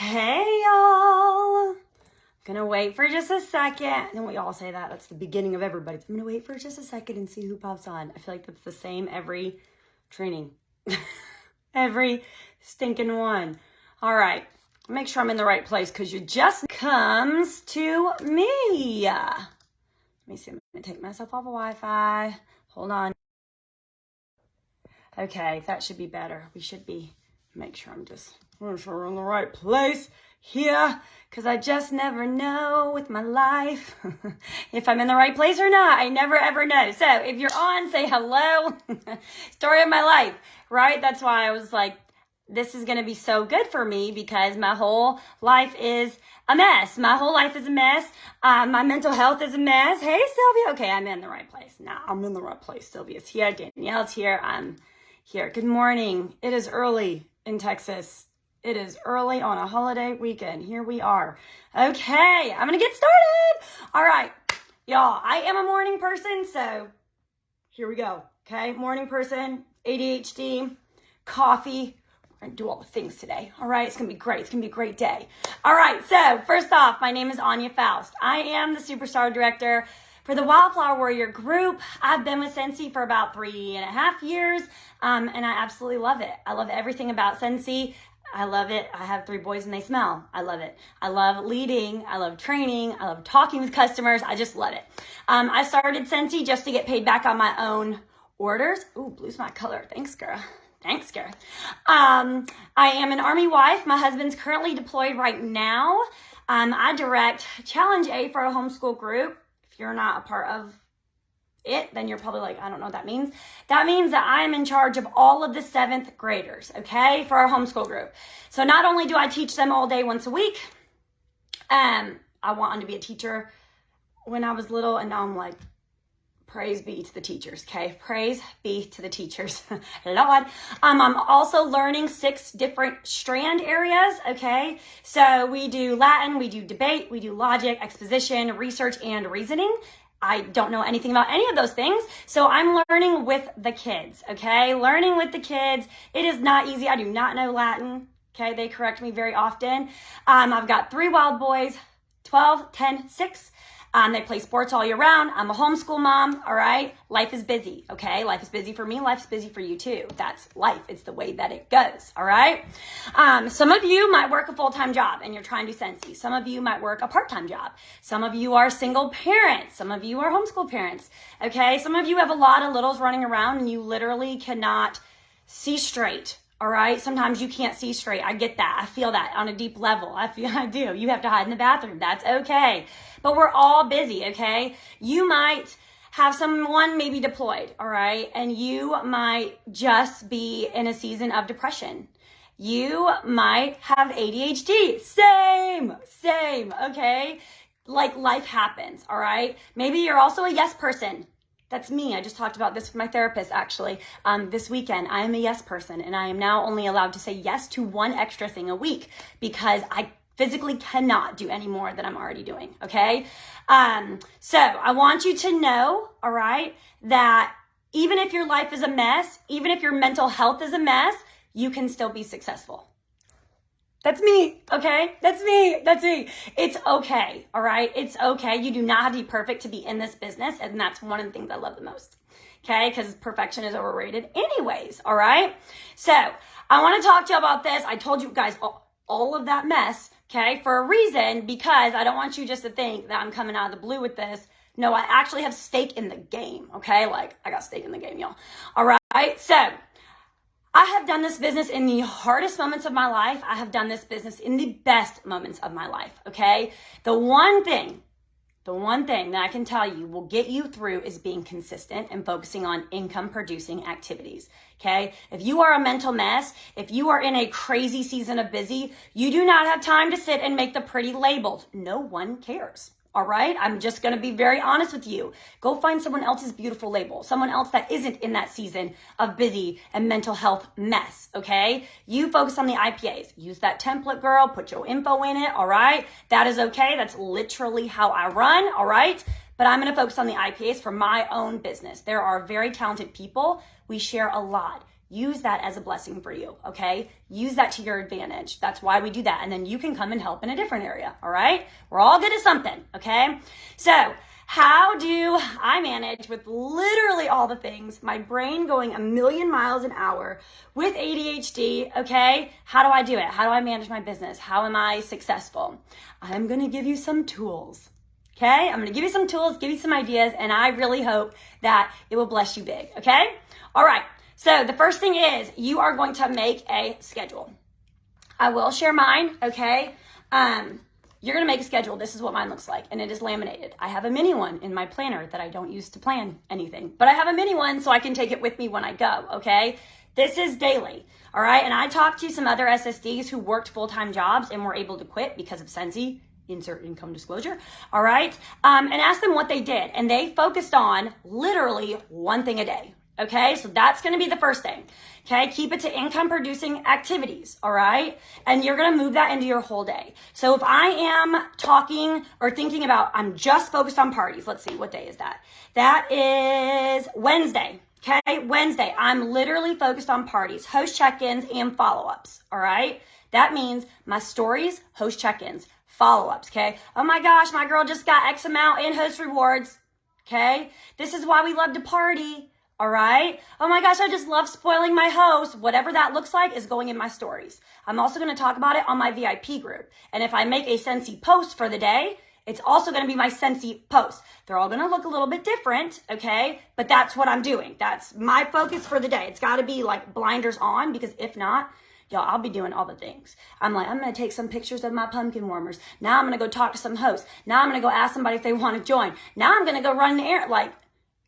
Hey y'all, gonna wait for just a second. And we all say that, that's the beginning of everybody. I'm gonna wait for just a second and see who pops on. I feel like that's the same every training. Every stinking one. All right, make sure I'm in the right place because you just comes to me. Let me see, I'm gonna take myself off of Wi-Fi. Hold on. Okay, that should be better. We should be, make sure we're in the right place here, because I just never know with my life if I'm in the right place or not. I never ever know. So if you're on, say hello. Story of my life, right? That's why I was like, this is going to be so good for me because my whole life is a mess. My whole life is a mess. My mental health is a mess. Hey, Sylvia. Okay, I'm in the right place. Now I'm in the right place. Sylvia's here. Danielle's here. I'm here. Good morning. It is early in Texas. It is early on a holiday weekend. Here we are. Okay, I'm going to get started. All right, y'all, I am a morning person, so here we go. Okay, morning person, ADHD, coffee. We're going to do all the things today. All right, it's going to be great. It's going to be a great day. All right, so first off, my name is Anya Faust. I am the Superstar Director for the Wildflower Warrior group. I've been with Scentsy for about 3.5 years, and I absolutely love it. I love everything about Scentsy. I love it. I have 3 boys and they smell. I love it. I love leading. I love training. I love talking with customers. I just love it. I started Scentsy just to get paid back on my own orders. Ooh, blue's my color. Thanks, girl. Thanks, girl. I am an Army wife. My husband's currently deployed right now. I direct Challenge A for a homeschool group. If you're not a part of it, then you're probably like, I don't know what that means. That means that I'm in charge of all of the 7th graders, okay, for our homeschool group. So not only do I teach them all day once a week, I wanted to be a teacher when I was little, and now I'm like, praise be to the teachers, okay? Praise be to the teachers. Lord. I'm also learning 6 different strand areas, okay? So we do Latin, we do debate, we do logic, exposition, research, and reasoning. I don't know anything about any of those things, so I'm learning with the kids, okay? Learning with the kids. It is not easy. I do not know Latin, okay? They correct me very often. I've got 3 wild boys, 12, 10, 6. They play sports all year round. I'm a homeschool mom, all right? Life is busy, okay? Life is busy for me. Life's busy for you too. That's life. It's the way that it goes, all right? Some of you might work a full-time job and you're trying to do Scentsy. Some of you might work a part-time job. Some of you are single parents. Some of you are homeschool parents, okay? Some of you have a lot of littles running around and you literally cannot see straight. All right. Sometimes you can't see straight. I get that. I feel that on a deep level. I do. You have to hide in the bathroom. That's okay. But we're all busy. Okay. You might have someone maybe deployed. All right. And you might just be in a season of depression. You might have ADHD. Same. Okay. Like life happens. All right. Maybe you're also a yes person. That's me. I just talked about this with my therapist actually this weekend. I am a yes person and I am now only allowed to say yes to 1 extra thing a week because I physically cannot do any more than I'm already doing, okay? So I want you to know, all right, that even if your life is a mess, even if your mental health is a mess, you can still be successful. That's me, okay? That's me. It's okay, all right? It's okay. You do not have to be perfect to be in this business, and that's one of the things I love the most, okay? Because perfection is overrated anyways, all right? So I want to talk to you about this. I told you guys all of that mess, okay, for a reason, because I don't want you just to think that I'm coming out of the blue with this. No, I actually have stake in the game, okay? Like, I got stake in the game, y'all, all right? So I have done this business in the hardest moments of my life. I have done this business in the best moments of my life, okay? The one thing that I can tell you will get you through is being consistent and focusing on income producing activities, okay? If you are a mental mess, if you are in a crazy season of busy, you do not have time to sit and make the pretty labels. No one cares. All right, I'm just going to be very honest with you. Go find someone else's beautiful label, someone else that isn't in that season of busy and mental health mess, okay? You focus on the IPAs. Use that template, girl. Put your info in it, all right? That is okay. That's literally how I run, all right? But I'm going to focus on the IPAs for my own business. There are very talented people. We share a lot. use that as a blessing for you, okay? Use that to your advantage. That's why we do that. And then you can come and help in a different area, all right? We're all good at something, okay? So how do I manage with literally all the things, my brain going a million miles an hour with ADHD, okay? How do I do it? How do I manage my business? How am I successful? I'm gonna give you some tools, okay? I'm gonna give you some tools, give you some ideas, and I really hope that it will bless you big, okay? All right. So the first thing is you are going to make a schedule. I will share mine, okay? You're going to make a schedule. This is what mine looks like, and it is laminated. I have a mini one in my planner that I don't use to plan anything, but I have a mini one so I can take it with me when I go, okay? This is daily, all right? And I talked to some other SSDs who worked full-time jobs and were able to quit because of Sensi, insert income disclosure, all right? And asked them what they did, and they focused on literally one thing a day. Okay, so that's going to be the first thing. Okay, keep it to income producing activities. All right, and you're going to move that into your whole day. So if I am talking or thinking about, I'm just focused on parties. Let's see, what day is that? That is Wednesday. Okay, Wednesday. I'm literally focused on parties, host check-ins, and follow-ups. All right, that means my stories, host check-ins, follow-ups. Okay, oh my gosh, my girl just got X amount in host rewards. Okay, this is why we love to party. All right. Oh my gosh, I just love spoiling my host. Whatever that looks like is going in my stories. I'm also going to talk about it on my VIP group. And if I make a Sensi post for the day, it's also going to be my Sensi post. They're all going to look a little bit different, okay? But that's what I'm doing. That's my focus for the day. It's got to be like blinders on, because if not, y'all, I'll be doing all the things. I'm going to take some pictures of my pumpkin warmers. Now I'm going to go talk to some hosts. Now I'm going to go ask somebody if they want to join. Now I'm going to go run the air. Like,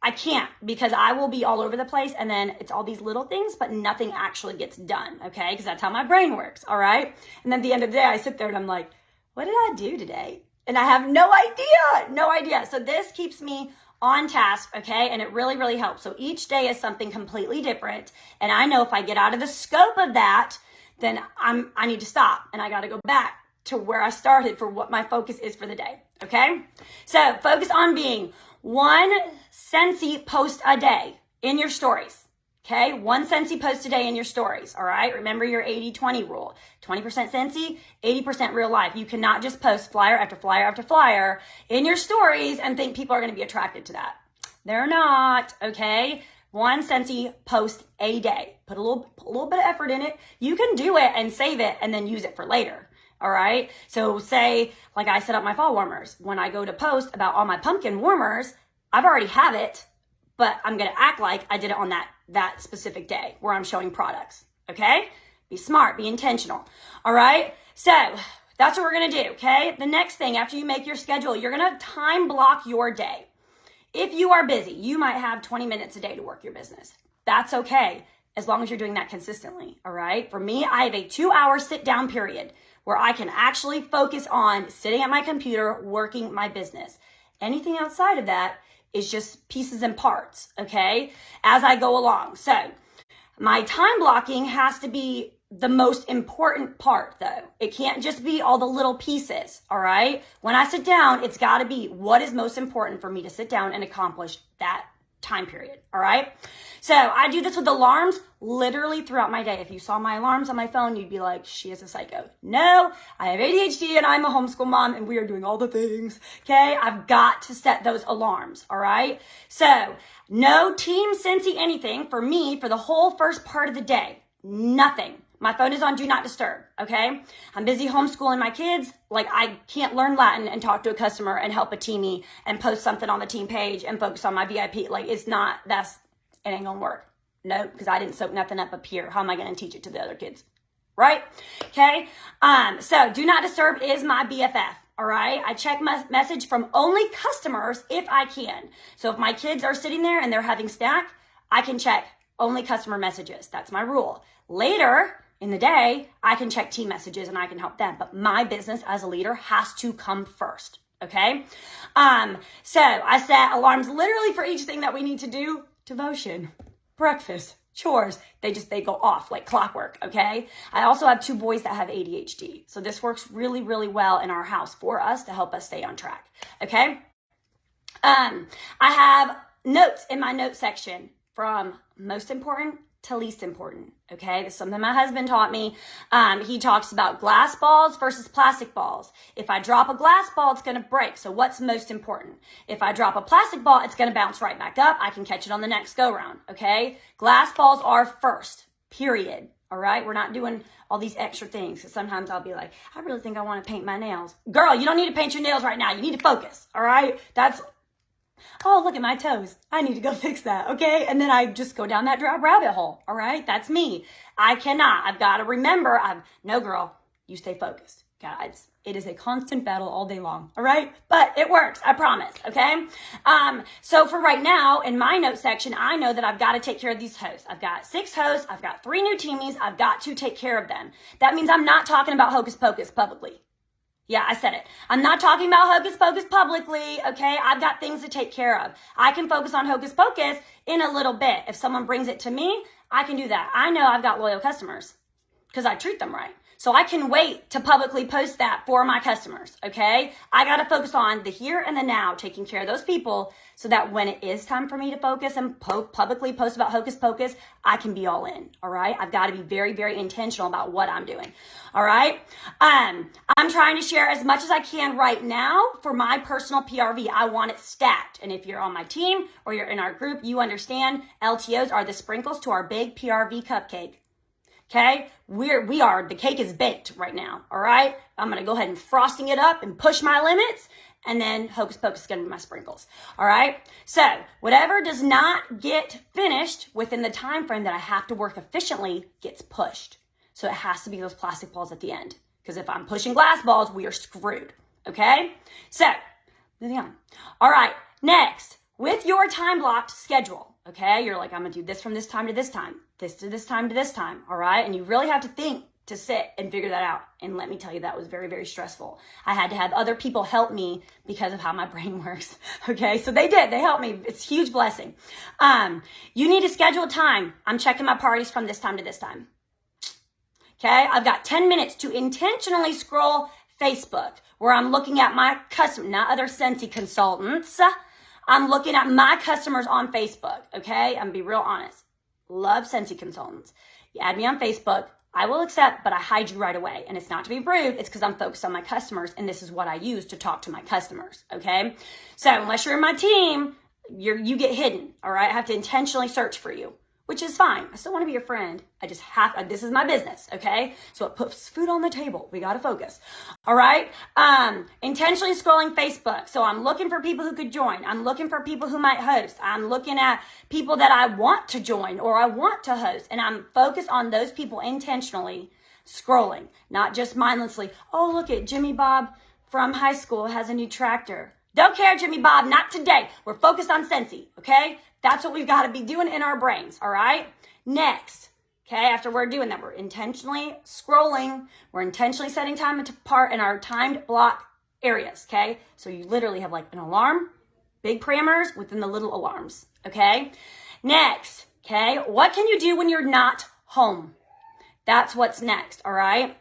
I can't, because I will be all over the place, and then it's all these little things, but nothing actually gets done, okay? Because that's how my brain works, all right? And then at the end of the day, I sit there and I'm like, what did I do today? And I have no idea. So this keeps me on task, okay? And it really, really helps. So each day is something completely different, and I know if I get out of the scope of that, then I need to stop, and I got to go back to where I started for what my focus is for the day, okay? So focus on being one Sensi post a day in your stories, okay? One Sensi post a day in your stories, all right? Remember your 80-20 rule. 20% Sensi, 80% real life. You cannot just post flyer after flyer after flyer in your stories and think people are going to be attracted to that. They're not, okay? One Sensi post a day. Put a little bit of effort in it. You can do it and save it and then use it for later. All right. So say, like I set up my fall warmers. When I go to post about all my pumpkin warmers, I've already have it, but I'm going to act like I did it on that specific day where I'm showing products. Okay. Be smart, be intentional. All right. So that's what we're going to do. Okay. The next thing, after you make your schedule, you're going to time block your day. If you are busy, you might have 20 minutes a day to work your business. That's okay, as long as you're doing that consistently. All right. For me, I have a 2-hour sit down period where I can actually focus on sitting at my computer, working my business. Anything outside of that is just pieces and parts, okay, as I go along. So my time blocking has to be the most important part, though. It can't just be all the little pieces, all right? When I sit down, it's got to be what is most important for me to sit down and accomplish that time period, all right? So I do this with alarms literally throughout my day. If you saw my alarms on my phone, you'd be like, she is a psycho. No, I have ADHD and I'm a homeschool mom and we are doing all the things, okay? I've got to set those alarms, all right? So no team Sensi anything for me for the whole first part of the day. Nothing. My phone is on do not disturb, okay? I'm busy homeschooling my kids. Like, I can't learn Latin and talk to a customer and help a teamie and post something on the team page and focus on my VIP. Like, it ain't gonna work. No, because I didn't soak nothing up here. How am I gonna teach it to the other kids? Right? Okay? So do not disturb is my BFF. All right. I check my message from only customers if I can. So if my kids are sitting there and they're having snack, I can check only customer messages. That's my rule. Later in the day, I can check team messages and I can help them. But my business as a leader has to come first. Okay. So I set alarms literally for each thing that we need to do. Devotion, breakfast, chores. They go off like clockwork. Okay. I also have 2 boys that have ADHD. So this works really, really well in our house for us to help us stay on track. Okay. I have notes in my note section from most important to least important, okay? This is something my husband taught me. He talks about glass balls versus plastic balls. If I drop a glass ball, it's going to break. So what's most important? If I drop a plastic ball, it's going to bounce right back up. I can catch it on the next go round, okay? Glass balls are first, period. All right? We're not doing all these extra things. So sometimes I'll be like, I really think I want to paint my nails. Girl, you don't need to paint your nails right now. You need to focus, all right? Oh, look at my toes. I need to go fix that, okay? And then I just go down that rabbit hole, all right? That's me. I cannot. I've got to remember, no, girl, you stay focused. Guys, it is a constant battle all day long, all right? But it works, I promise, okay? So for right now, in my notes section, I know that I've got to take care of these hosts. I've got 6 hosts. I've got 3 new teamies. I've got to take care of them. That means I'm not talking about Hocus Pocus publicly. Yeah, I said it. I'm not talking about Hocus Pocus publicly, okay? I've got things to take care of. I can focus on Hocus Pocus in a little bit. If someone brings it to me, I can do that. I know I've got loyal customers because I treat them right. So I can wait to publicly post that for my customers, okay? I got to focus on the here and the now, taking care of those people so that when it is time for me to focus and publicly post about Hocus Pocus, I can be all in, all right? I've got to be very, very intentional about what I'm doing, all right? I'm trying to share as much as I can right now for my personal PRV. I want it stacked. And if you're on my team or you're in our group, you understand LTOs are the sprinkles to our big PRV cupcake. Okay, the cake is baked right now, all right? I'm going to go ahead and frosting it up and push my limits, and then Hocus Pocus is going to be my sprinkles, all right? So whatever does not get finished within the time frame that I have to work efficiently gets pushed. So it has to be those plastic balls at the end, because if I'm pushing glass balls, we are screwed, okay? So moving on. All right, next, with your time blocked schedule, okay? You're like, I'm going to do this from this time to this time. This to this time to this time, all right? And you really have to think to sit and figure that out. And let me tell you, that was very, very stressful. I had to have other people help me because of how my brain works, okay? So they did. They helped me. It's a huge blessing. You need to schedule time. I'm checking my parties from this time to this time, okay? I've got 10 minutes to intentionally scroll Facebook where I'm looking at my customer, not other Scentsy consultants. I'm looking at my customers on Facebook, okay? I'm gonna be real honest. Love Scentsy consultants. You add me on Facebook, I will accept, but I hide you right away. And it's not to be rude, it's because I'm focused on my customers, and this is what I use to talk to my customers, okay? So unless you're in my team, you get hidden, all right? I have to intentionally search for you, which is fine. I still want to be your friend. This is my business, okay? So it puts food on the table. We got to focus, all right? Intentionally scrolling Facebook. So I'm looking for people who could join. I'm looking for people who might host. I'm looking at people that I want to join or I want to host. And I'm focused on those people intentionally scrolling, not just mindlessly. Oh, look at Jimmy Bob from high school has a new tractor. Don't care, Jimmy Bob, not today. We're focused on Scentsy, okay? That's what we've got to be doing in our brains, all right? Next, okay, after we're doing that, we're intentionally scrolling. We're intentionally setting time apart in our timed block areas, okay? So you literally have like an alarm, big parameters within the little alarms, okay? Next, okay, what can you do when you're not home? That's what's next, all right?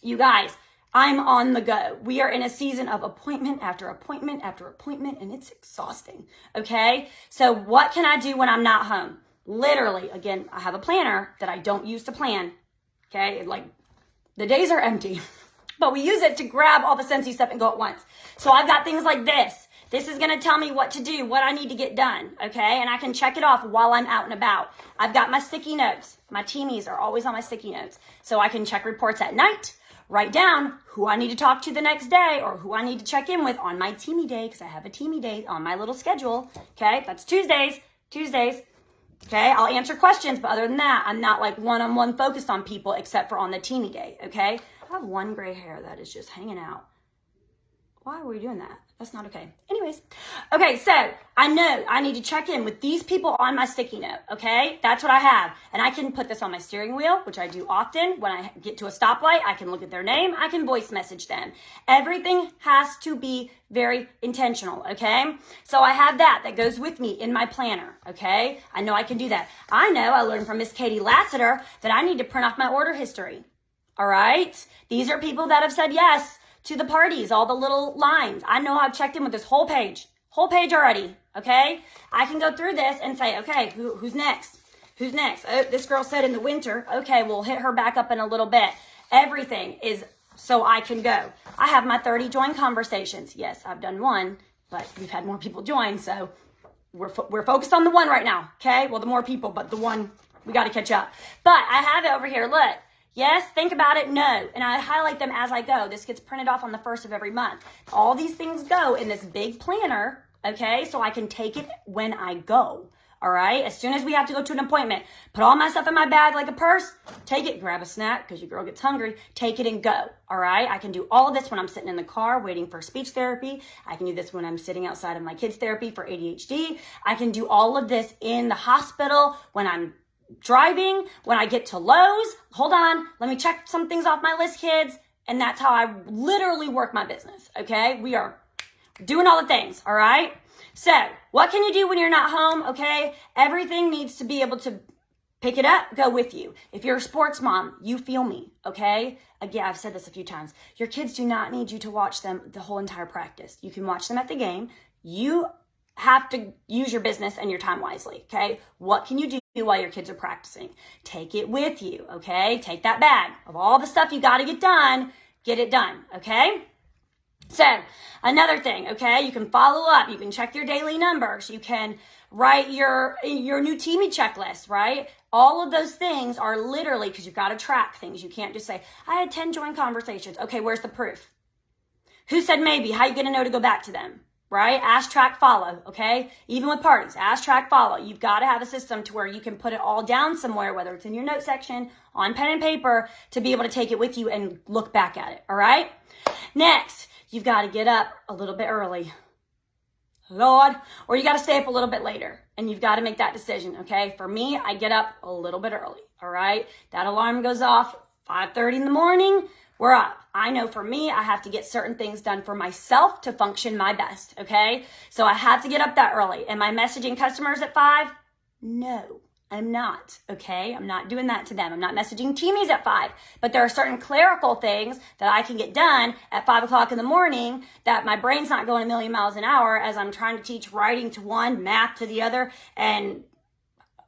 You guys, I'm on the go. We are in a season of appointment after appointment after appointment, and it's exhausting, okay? So what can I do when I'm not home? Literally, again, I have a planner that I don't use to plan, okay? Like, the days are empty, but we use it to grab all the Scentsy stuff and go at once. So I've got things like this. This is going to tell me what to do, what I need to get done, okay? And I can check it off while I'm out and about. I've got my sticky notes. My teamies are always on my sticky notes. So I can check reports at night, write down who I need to talk to the next day or who I need to check in with on my teamy day, because I have a teamy day on my little schedule, okay? That's Tuesdays, okay? I'll answer questions, but other than that, I'm not like one-on-one focused on people except for on the teamy day, okay? I have one gray hair that is just hanging out. Why are we doing that? That's not okay. Anyways, okay, so I know I need to check in with these people on my sticky note, okay? That's what I have. And I can put this on my steering wheel, which I do often. When I get to a stoplight, I can look at their name. I can voice message them. Everything has to be very intentional, okay? So I have that goes with me in my planner, okay? I know I can do that. I know I learned from Miss Katie Lassiter that I need to print off my order history, all right? These are people that have said yes to the parties, all the little lines. I know I've checked in with this whole page already, okay? I can go through this and say, okay, who's next? Who's next? Oh, this girl said in the winter. Okay, we'll hit her back up in a little bit. Everything is so I can go. I have my 30 join conversations. Yes, I've done one, but we've had more people join, so we're focused on the one right now, okay? Well, the more people, but the one, we got to catch up. But I have it over here. Look. Yes, think about it, no. And I highlight them as I go. This gets printed off on the 1st of every month. All these things go in this big planner, okay? So I can take it when I go, all right? As soon as we have to go to an appointment, put all my stuff in my bag like a purse, take it, grab a snack because your girl gets hungry, take it and go, all right? I can do all of this when I'm sitting in the car waiting for speech therapy. I can do this when I'm sitting outside of my kids' therapy for ADHD. I can do all of this in the hospital when I'm driving, when I get to Lowe's. Hold on, let me check some things off my list, kids. And that's how I literally work my business, okay? We are doing all the things, all right? So what can you do when you're not home, okay? Everything needs to be able to pick it up, go with you. If you're a sports mom, you feel me, okay? Again, I've said this a few times. Your kids do not need you to watch them the whole entire practice. You can watch them at the game. You have to use your business and your time wisely, okay? What can you do while your kids are practicing? Take it with you, okay? Take that bag of all the stuff you got to get it done, okay? So another thing, okay? You can follow up. You can check your daily numbers. You can write your new teamy checklist, right? All of those things are literally, because you've got to track things. You can't just say, I had 10 joint conversations. Okay, where's the proof? Who said maybe? How are you going to know to go back to them? Right? Ask, track, follow, okay? Even with parties, ask, track, follow. You've got to have a system to where you can put it all down somewhere, whether it's in your note section, on pen and paper, to be able to take it with you and look back at it, all right? Next, you've got to get up a little bit early. Lord, or you got to stay up a little bit later, and you've got to make that decision, okay? For me, I get up a little bit early, all right? That alarm goes off 5:30 in the morning. We're up. I know for me, I have to get certain things done for myself to function my best, okay? So I have to get up that early. Am I messaging customers at 5? No, I'm not, okay? I'm not doing that to them. I'm not messaging teamies at 5. But there are certain clerical things that I can get done at 5 o'clock in the morning that my brain's not going a million miles an hour as I'm trying to teach writing to one, math to the other, and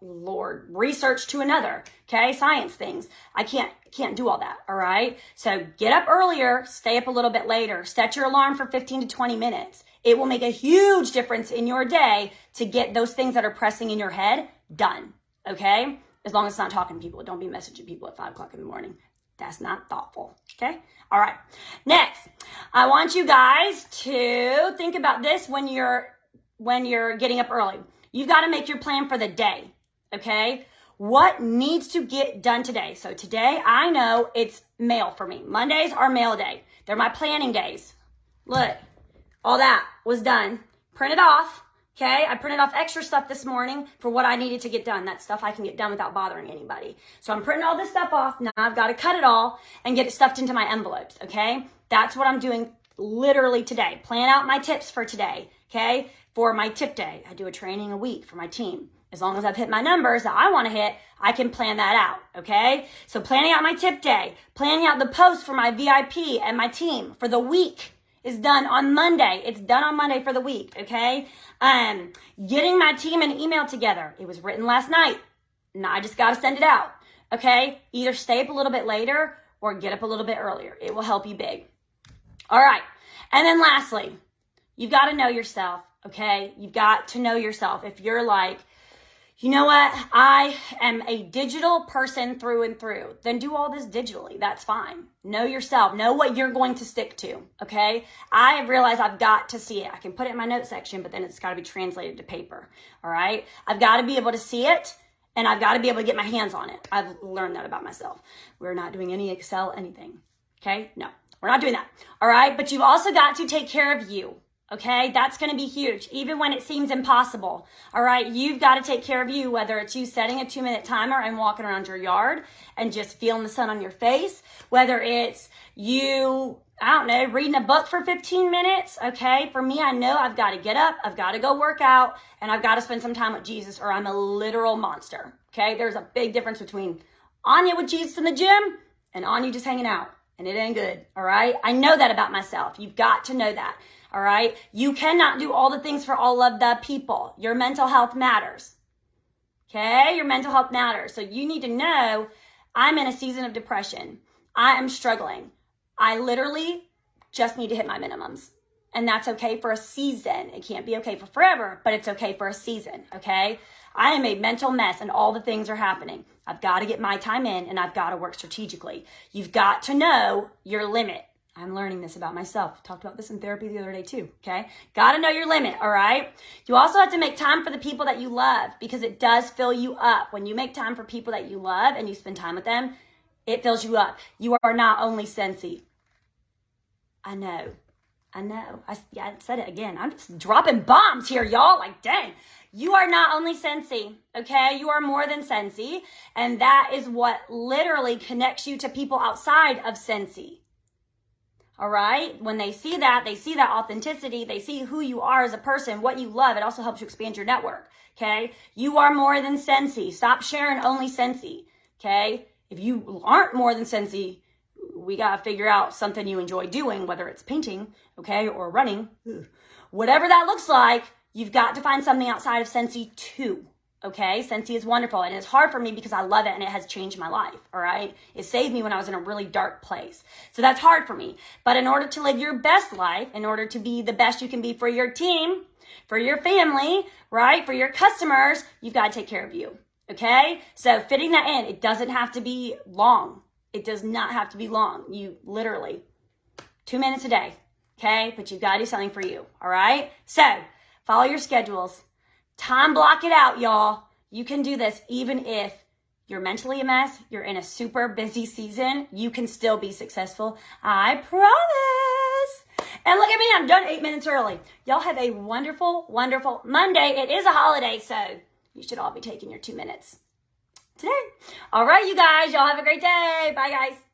Lord, research to another, okay? Science things. I can't do all that, all right? So get up earlier, stay up a little bit later, set your alarm for 15 to 20 minutes. It will make a huge difference in your day to get those things that are pressing in your head done, okay? As long as it's not talking to people. Don't be messaging people at 5 o'clock in the morning. That's not thoughtful, okay? All right. Next, I want you guys to think about this when you're getting up early. You've got to make your plan for the day. Okay, what needs to get done today? So today, I know it's mail for me. Mondays are mail day. They're my planning days. Look, all that was done. Printed off, okay? I printed off extra stuff this morning for what I needed to get done. That stuff I can get done without bothering anybody. So I'm printing all this stuff off. Now I've got to cut it all and get it stuffed into my envelopes, okay? That's what I'm doing literally today. Plan out my tips for today, okay? For my tip day, I do a training a week for my team. As long as I've hit my numbers that I want to hit, I can plan that out, okay? So planning out my tip day, planning out the post for my VIP and my team for the week is done on Monday. It's done on Monday for the week, okay? Getting my team an email together. It was written last night. Now I just got to send it out, okay? Either stay up a little bit later or get up a little bit earlier. It will help you big. All right. And then lastly, you've got to know yourself, okay? You've got to know yourself. If you're like, you know what? I am a digital person through and through. Then do all this digitally. That's fine. Know yourself. Know what you're going to stick to, okay? I have realized I've got to see it. I can put it in my notes section, but then it's got to be translated to paper, all right? I've got to be able to see it, and I've got to be able to get my hands on it. I've learned that about myself. We're not doing any Excel anything, okay? No, we're not doing that, all right? But you've also got to take care of you. Okay, that's going to be huge, even when it seems impossible. All right, you've got to take care of you, whether it's you setting a 2-minute timer and walking around your yard and just feeling the sun on your face, whether it's you, I don't know, reading a book for 15 minutes. Okay, for me, I know I've got to get up, I've got to go work out, and I've got to spend some time with Jesus or I'm a literal monster. Okay, there's a big difference between Anya with Jesus in the gym and Anya just hanging out, and it ain't good. All right, I know that about myself. You've got to know that. All right. You cannot do all the things for all of the people. Your mental health matters. Okay? Your mental health matters. So you need to know, I'm in a season of depression. I am struggling. I literally just need to hit my minimums. And that's okay for a season. It can't be okay for forever, but it's okay for a season, okay? I am a mental mess and all the things are happening. I've got to get my time in and I've got to work strategically. You've got to know your limit. I'm learning this about myself. Talked about this in therapy the other day too, okay? Got to know your limit, all right? You also have to make time for the people that you love because it does fill you up. When you make time for people that you love and you spend time with them, it fills you up. You are not only Scentsy. I know. I said it again. I'm just dropping bombs here, y'all. Like, dang. You are not only Scentsy, okay? You are more than Scentsy. And that is what literally connects you to people outside of Scentsy. All right? When they see that authenticity. They see who you are as a person, what you love. It also helps you expand your network, okay? You are more than Scentsy. Stop sharing only Scentsy, okay? If you aren't more than Scentsy, we got to figure out something you enjoy doing, whether it's painting, okay, or running. Whatever that looks like, you've got to find something outside of Scentsy too, okay? Scentsy is wonderful, and it's hard for me because I love it, and it has changed my life, all right? It saved me when I was in a really dark place. So that's hard for me. But in order to live your best life, in order to be the best you can be for your team, for your family, right, for your customers, you've got to take care of you, okay? So fitting that in, it doesn't have to be long. It does not have to be long. You literally, 2 minutes a day, okay? But you've got to do something for you, all right? So follow your schedules. Time block it out, y'all. You can do this even if you're mentally a mess, you're in a super busy season, you can still be successful. I promise. And look at me, I'm done 8 minutes early. Y'all have a wonderful, wonderful Monday. It is a holiday, so you should all be taking your 2 minutes today. All right, you guys, y'all have a great day. Bye, guys.